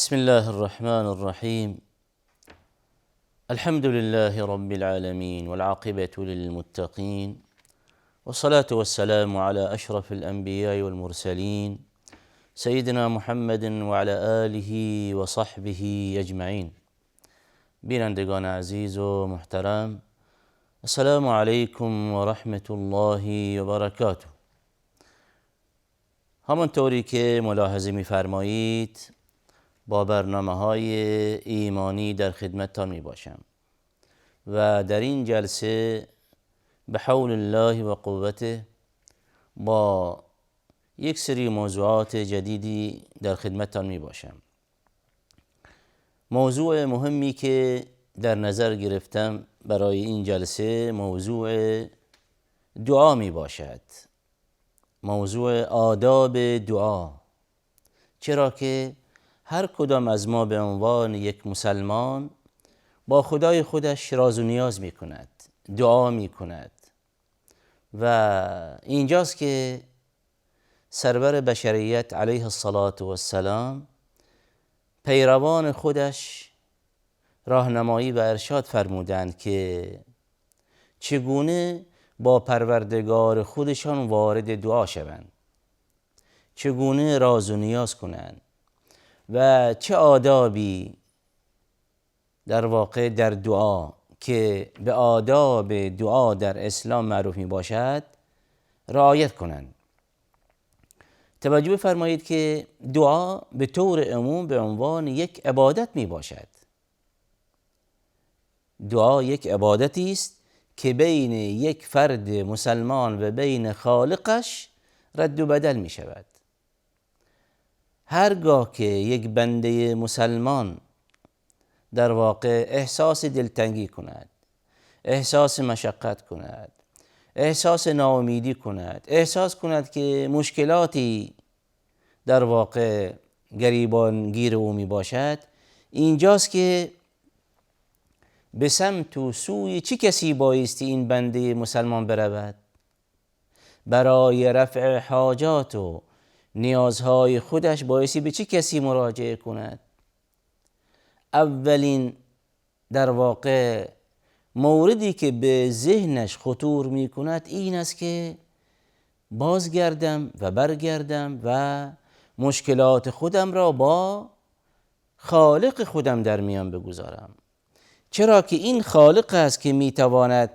بسم الله الرحمن الرحيم. الحمد لله رب العالمين والعاقبة للمتقين، والصلاة والسلام على أشرف الأنبياء والمرسلين سيدنا محمد وعلى آله وصحبه أجمعين. بینندگان عزیز و محترم، السلام علیکم و رحمت الله و برکاته. همانطوری که ملاحظه می‌فرمایید با برنامه‌های ایمانی در خدمتتان میباشم و در این جلسه به حول الله و قوته با یک سری موضوعات جدیدی در خدمتتان میباشم. موضوع مهمی که در نظر گرفتم برای این جلسه موضوع دعا میباشد، موضوع آداب دعا. چرا که هر کدام از ما به عنوان یک مسلمان با خدای خودش راز و نیاز می کند، دعا می کند و اینجاست که سرور بشریت علیه الصلاة والسلام پیروان خودش راهنمایی و ارشاد فرمودند که چگونه با پروردگار خودشان وارد دعا شوند، چگونه راز و نیاز کنند و چه آدابی در واقع در دعا که به آداب دعا در اسلام معروف می باشد رعایت کنند. توجه بفرمایید که دعا به طور عموم به عنوان یک عبادت می باشد. دعا یک عبادتی است که بین یک فرد مسلمان و بین خالقش رد و بدل می شود. هرگاه که یک بنده مسلمان در واقع احساس دلتنگی کند، احساس مشقت کند، احساس ناامیدی کند، احساس کند که مشکلاتی در واقع گریبانگیر او می باشد، اینجاست که به سمت و سوی چه کسی بایستی این بنده مسلمان برود برای رفع حاجات و نیازهای خودش؟ بایستی به چه کسی مراجعه کند؟ اولین در واقع موردی که به ذهنش خطور می کند این است که بازگردم و برگردم و مشکلات خودم را با خالق خودم در میان بگذارم. چرا که این خالق است که می تواند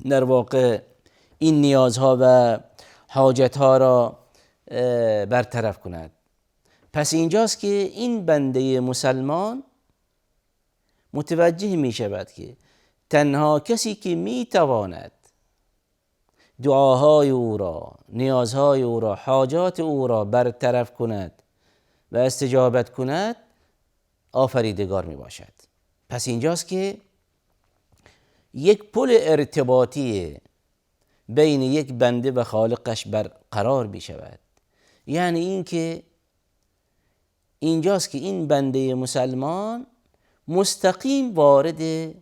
در واقع این نیازها و حاجتها را برطرف کند. پس اینجاست که این بنده مسلمان متوجه می شود که تنها کسی که می تواند دعاهای او را، نیازهای او را، حاجات او را برطرف کند و استجابت کند آفریدگار می باشد. پس اینجاست که یک پل ارتباطی بین یک بنده و خالقش برقرار می شود. یعنی این که اینجاست که این بنده مسلمان مستقیم وارد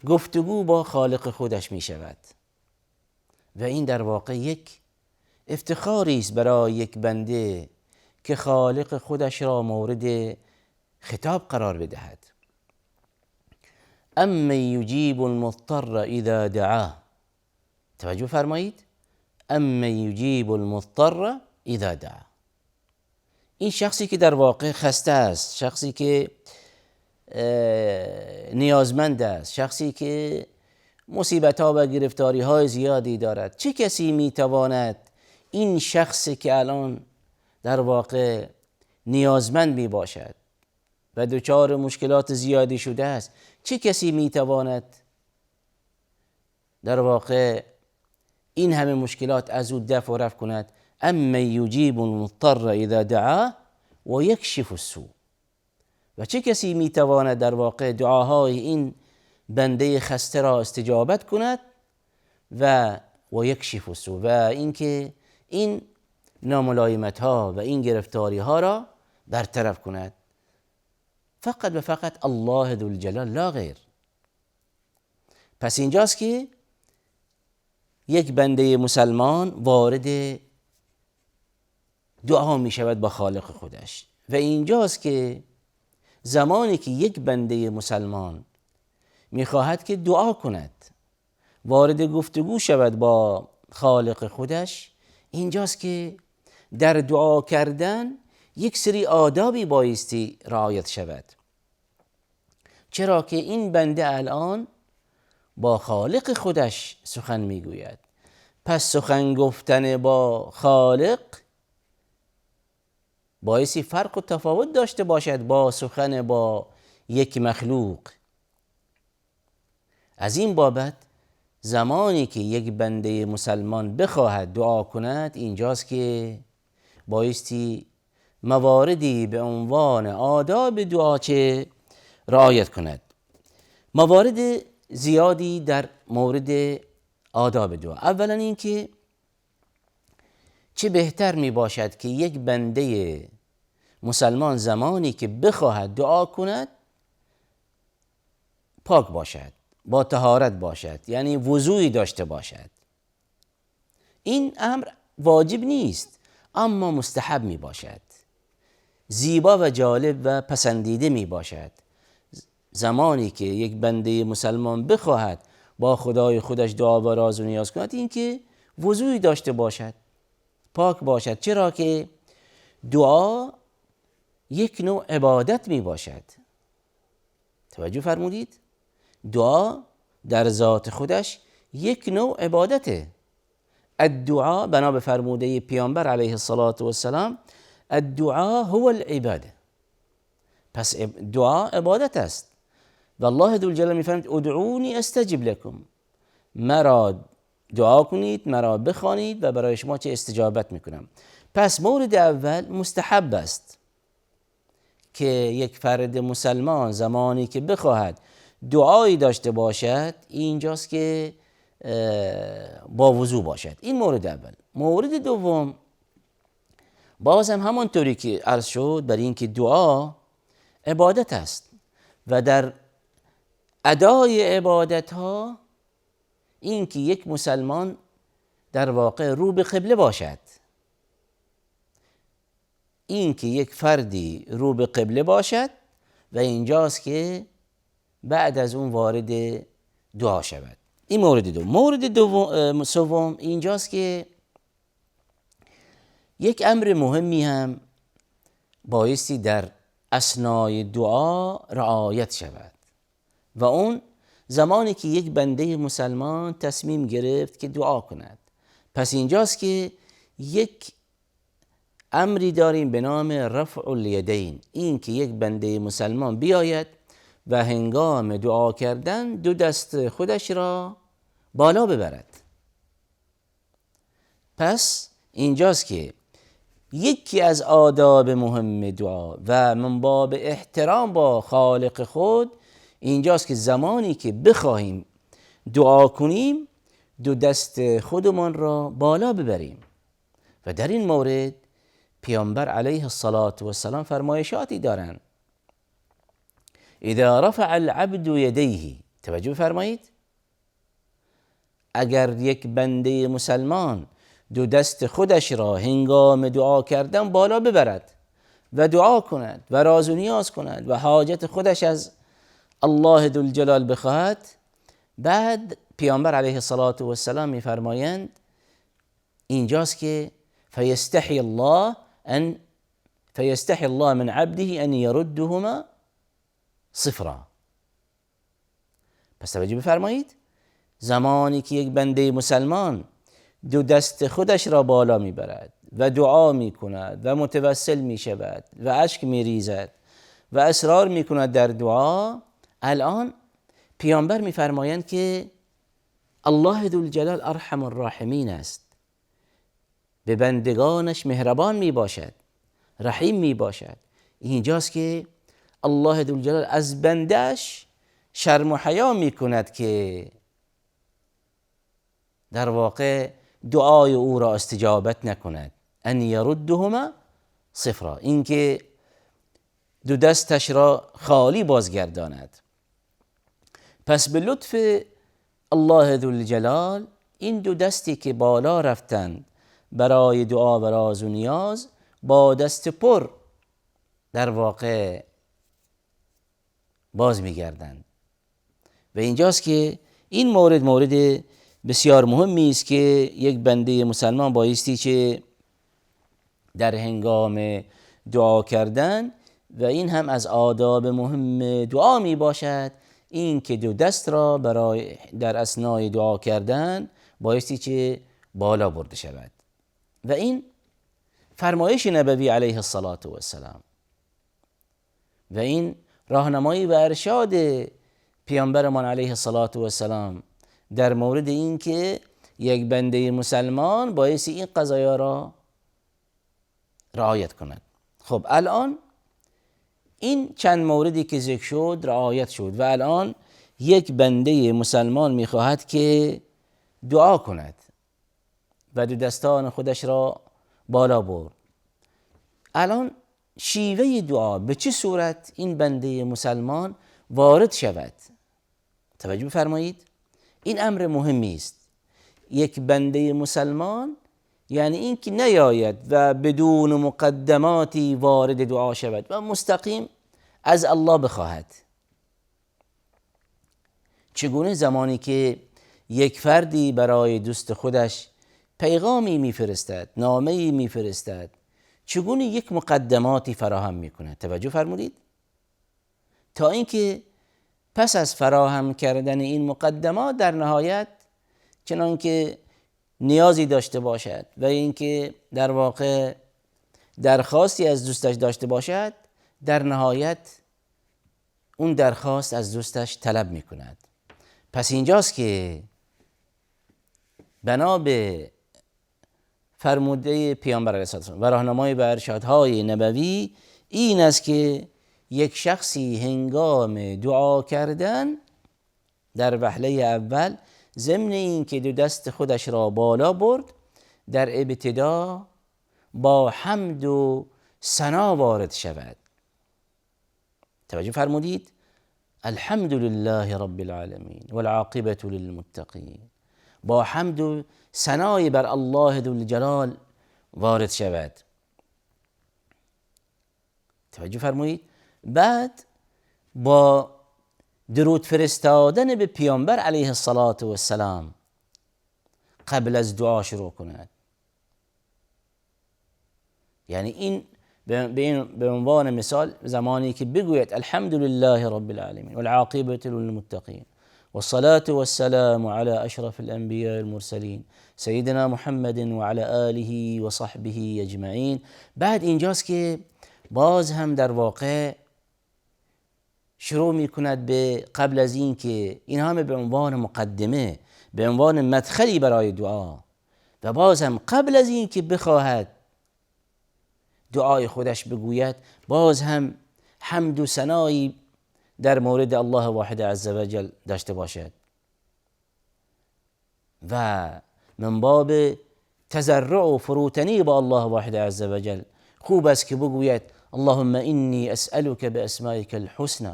گفتگو با خالق خودش می شود و این در واقع یک افتخاری است برای یک بنده که خالق خودش را مورد خطاب قرار بدهد. امن یجیب المضطر اذا دعاه. توجه فرمایید، امن یجیب المضطر اذا دعاه. این شخصی که در واقع خسته است، شخصی که نیازمند است، شخصی که مصیبت‌ها و گرفتاری‌های زیادی دارد، چه کسی می‌تواند این شخصی که الان در واقع نیازمند می باشد و دچار مشکلات زیادی شده است، چه کسی می‌تواند در واقع این همه مشکلات از او دفع و رفع کند؟ امن یجیب المضطر اذا دعاه و یکشف السوء. و چه کسی میتواند در واقع دعاهای این بنده خسته را استجابت کند و یکشف السوء، و اینکه این ناملایمت ها و این گرفتاری ها را برطرف کند. فقط و فقط الله ذوالجلال لا غیر. پس اینجاست که یک بنده مسلمان وارد دعا می شود با خالق خودش و اینجاست که زمانی که یک بنده مسلمان میخواهد که دعا کند، وارد گفتگو شود با خالق خودش، اینجاست که در دعا کردن یک سری آدابی بایستی رعایت شود. چرا که این بنده الان با خالق خودش سخن میگوید، پس سخن گفتن با خالق بایستی فرق و تفاوت داشته باشد با سخن با یک مخلوق. از این بابت زمانی که یک بنده مسلمان بخواهد دعا کند، اینجاست که بایستی مواردی به عنوان آداب دعا چه رعایت کند. موارد زیادی در مورد آداب دعا. اولا این که چه بهتر می باشد که یک بنده مسلمان زمانی که بخواهد دعا کند پاک باشد، با طهارت باشد، یعنی وضوئی داشته باشد. این امر واجب نیست اما مستحب می باشد، زیبا و جالب و پسندیده می باشد. زمانی که یک بنده مسلمان بخواهد با خدای خودش دعا و راز و نیاز کند، این که وضوئی داشته باشد، پاک باشد. چرا که دعا یک نوع عبادت می باشد. توجه فرمودید؟ دعا در ذات خودش یک نوع عبادته. الدعا بنا به فرموده پیامبر علیه الصلاة والسلام، الدعا هو العباده. پس دعا عبادت است و الله ذوالجلال میفرماید ادعونی استجب لکم، مرا دعا کنید، مرا بخوانید و برای شما چه استجابت میکنم. پس مورد اول مستحب است که یک فرد مسلمان زمانی که بخواهد دعایی داشته باشد، اینجاست که با وضو باشد. این مورد اول. مورد دوم، بازم همانطوری که عرض شد، برای اینکه دعا عبادت است و در ادای عبادت ها این که یک مسلمان در واقع رو به قبله باشد، این که یک فردی رو به قبله باشد و اینجاست که بعد از اون وارد دعا شود. این مورد دوم. مورد سوم اینجاست که یک امر مهمی هم بایستی در اثنای دعا رعایت شود و اون زمانی که یک بنده مسلمان تصمیم گرفت که دعا کند. پس اینجاست که یک امری داریم به نام رفع الیدین، این که یک بنده مسلمان بیاید و هنگام دعا کردن دو دست خودش را بالا ببرد. پس اینجاست که یکی از آداب مهم دعا و من باب احترام با خالق خود اینجاست که زمانی که بخواهیم دعا کنیم دو دست خودمان را بالا ببریم. و در این مورد پیامبر علیه الصلاة والسلام فرمایشاتی دارند. اذا رفع العبد یدیه، توجه فرمایید، اگر یک بنده مسلمان دو دست خودش را هنگام دعا کردن بالا ببرد و دعا کند و راز و نیاز کند و حاجت خودش از الله ذوالجلال بخواهد، بعد پیامبر علیه الصلاة والسلام میفرمایند اینجاست که فیستحی الله من عبده ان یردهما صفرا. پس توجه بفرمایید، زمانی که یک بنده مسلمان دو دست خودش را بالا میبرد و دعا میکند و متوسل میشود و اشک میریزد و اصرار میکند در دعا، الان پیامبر میفرمایند که الله ذوالجلال ارحم الراحمین است، به بندگانش مهربان میباشد، رحیم میباشد. اینجاست که الله ذوالجلال از بندهش شرم و حیا میکند که در واقع دعای او را استجابت نکند. ان یردهما صفرا، اینکه دو دستش را خالی بازگرداند. پس به لطف الله ذوالجلال این دو دستی که بالا رفتند برای دعا و راز و نیاز با دست پر در واقع باز میگردند. و اینجاست که این مورد بسیار مهمی است که یک بنده مسلمان بایستی که در هنگام دعا کردن، و این هم از آداب مهم دعا می باشد، این که دو دست را برای در اثنای دعا کردن بایستی که بالا برده شود. و این فرمایش نبوی علیه الصلاة و السلام و این راهنمایی و ارشاد پیامبرمان علیه الصلاة و السلام در مورد این که یک بنده مسلمان بایستی این قضایا را رعایت کند. خب الان این چند موردی که ذکر شد رعایت شد و الان یک بنده مسلمان میخواهد که دعا کند و دو دستان خودش را بالا برد. الان شیوه دعا به چه صورت این بنده مسلمان وارد شود؟ توجه بفرمایید، این امر مهمی است. یک بنده مسلمان یعنی این که نیاید و بدون مقدماتی وارد دعا شود و مستقیم از الله بخواهد. چگونه زمانی که یک فردی برای دوست خودش پیغامی میفرستد، نامه‌ای میفرستد، چگونه یک مقدماتی فراهم میکند؟ توجه فرمودید؟ تا اینکه پس از فراهم کردن این مقدمات در نهایت چنانکه نیازی داشته باشد و اینکه در واقع درخواستی از دوستش داشته باشد، در نهایت اون درخواست از دوستش طلب میکند. پس اینجاست که بنا به فرموده پیامبر علیه السلام و راهنمای به ارشادهای نبوی این است که یک شخصی هنگام دعا کردن در وهله اول ضمن این که دو دست خودش را بالا برد، در ابتدا با حمد و ثنا وارد شود. توجه فرمودید؟ الحمد لله رب العالمین والعاقبة للمتقین. با حمد و ثنای بر الله ذوالجلال وارد شود. توجه فرمایید. بعد با درود فرستادن به پیامبر علیه الصلاة و السلام قبل از دعا شروع کند. یعنی این به عنوان مثال زمانی که بگوید الحمد لله رب العالمین والعاقبة للمتقین والصلاة والسلام على اشرف الانبیاء المرسلین سیدنا محمد وعلى آله وصحبه اجمعین. بعد اینجاست که باز هم در واقع شروع می کند به قبل از این که این همه به عنوان مقدمه، به عنوان مدخلی برای دعا، و باز هم قبل از این که بخواهد دعای خودش بگوید باز هم حمد و ثنایی در مورد الله واحد عزوجل داشته باشد و من باب تضرع و فروتنی با الله واحد عزوجل خوب است که بگوید اللهم اینی اسألك باسمائك الحسنى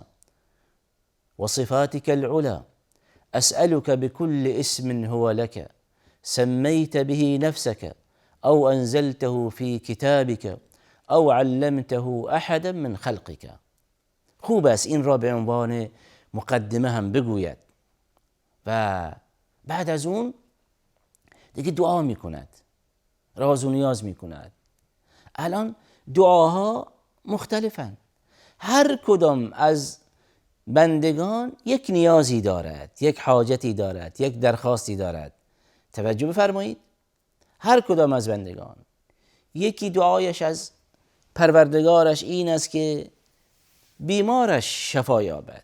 وصفاتك العلى اسألك بكل اسم هو لك سميت به نفسك او انزلته في كتابك او علمته احدا من خلقك. خوب است این را به عنوان مقدمه هم بگوید و بعد از اون دیگه دعا میکند، راز و نیاز میکند. الان دعاها مختلفند، هر کدام از بندگان یک نیازی دارد، یک حاجتی دارد، یک درخواستی دارد. توجه بفرمایید، هر کدام از بندگان یکی دعایش از پروردگارش این است که بیمارش شفا یابد،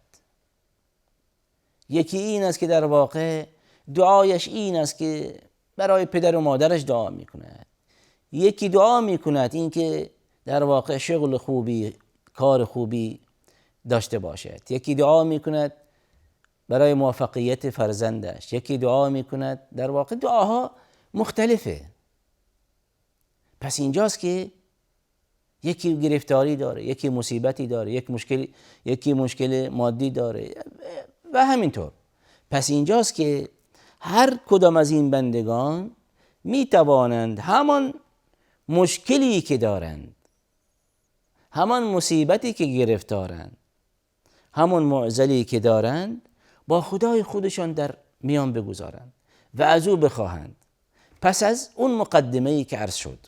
یکی این است که در واقع دعایش این است که برای پدر و مادرش دعا میکند، یکی دعا میکند این که در واقع شغل خوبی، کار خوبی داشته باشد، یکی دعا میکند برای موفقیت فرزندش، یکی دعا میکند. در واقع دعاها مختلفه. پس اینجاست که یکی گرفتاری داره، یکی مصیبتی داره، یکی مشکل مادی داره و همینطور. پس اینجاست که هر کدام از این بندگان می توانند همان مشکلی که دارند، همان مصیبتی که گرفتارند، همون معضلی که دارند با خدای خودشان در میان بگذارند و از او بخواهند. پس از اون مقدمه‌ای که عرض شد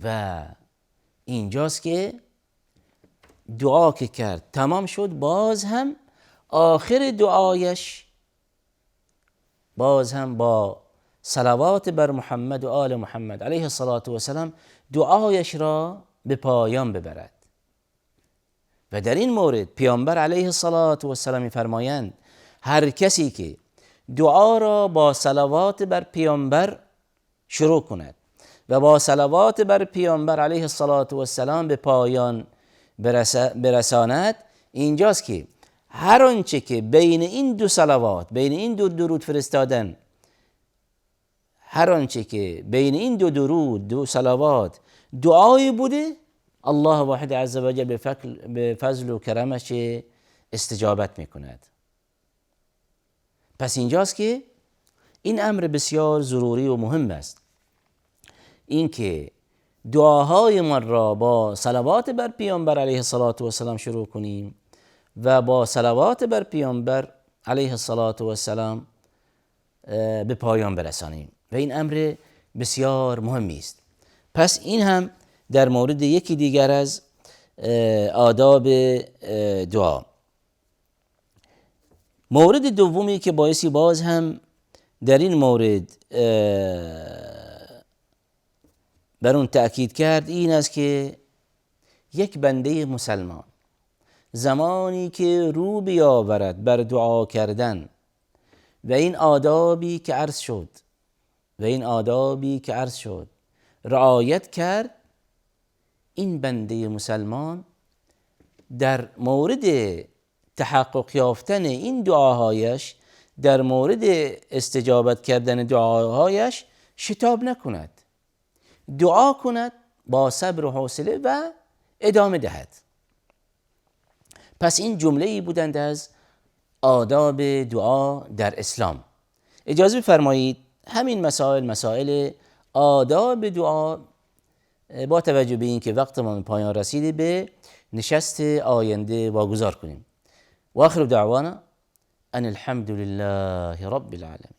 و اینجاست که دعا که کرد تمام شد، باز هم آخر دعایش باز هم با صلوات بر محمد و آل محمد علیه الصلاة و السلام دعایش را به پایان ببرد. و در این مورد پیامبر علیه الصلاة و السلام می‌فرمایند هر کسی که دعا را با صلوات بر پیامبر شروع کند و با صلوات بر پیامبر علیه الصلاة و السلام به پایان برساند، اینجاست که هر آنچه که بین این دو صلوات، بین این دو درود فرستادن، هر آنچه که بین این دو درود، دو صلوات دعایی بوده، الله واحد عز و جل به فضل و کرمش استجابت میکند. پس اینجاست که این امر بسیار ضروری و مهم است، این که دعاهای من را با صلوات بر پیامبر علیه الصلاة و السلام شروع کنیم و با صلوات بر پیامبر علیه الصلاة و السلام به پایان برسانیم و این امر بسیار مهمی است. پس این هم در مورد یکی دیگر از آداب دعا. مورد دومی که بایستی باز هم در این مورد بر اون تأکید کرد این است که یک بنده مسلمان زمانی که رو بیاورد بر دعا کردن و این آدابی که عرض شد رعایت کرد، این بنده مسلمان در مورد تحقق یافتن این دعاهایش، در مورد استجابت کردن دعاهایش شتاب نکند، دعا کند با صبر و حوصله و ادامه دهد. پس این جمله‌ای بودند از آداب دعا در اسلام. اجازه بفرمایید همین مسائل آداب دعا با توجه به این که وقتمان پایان رسیده به نشست آینده واگذار کنیم. و آخر دعوانا ان الحمد لله رب العالمین.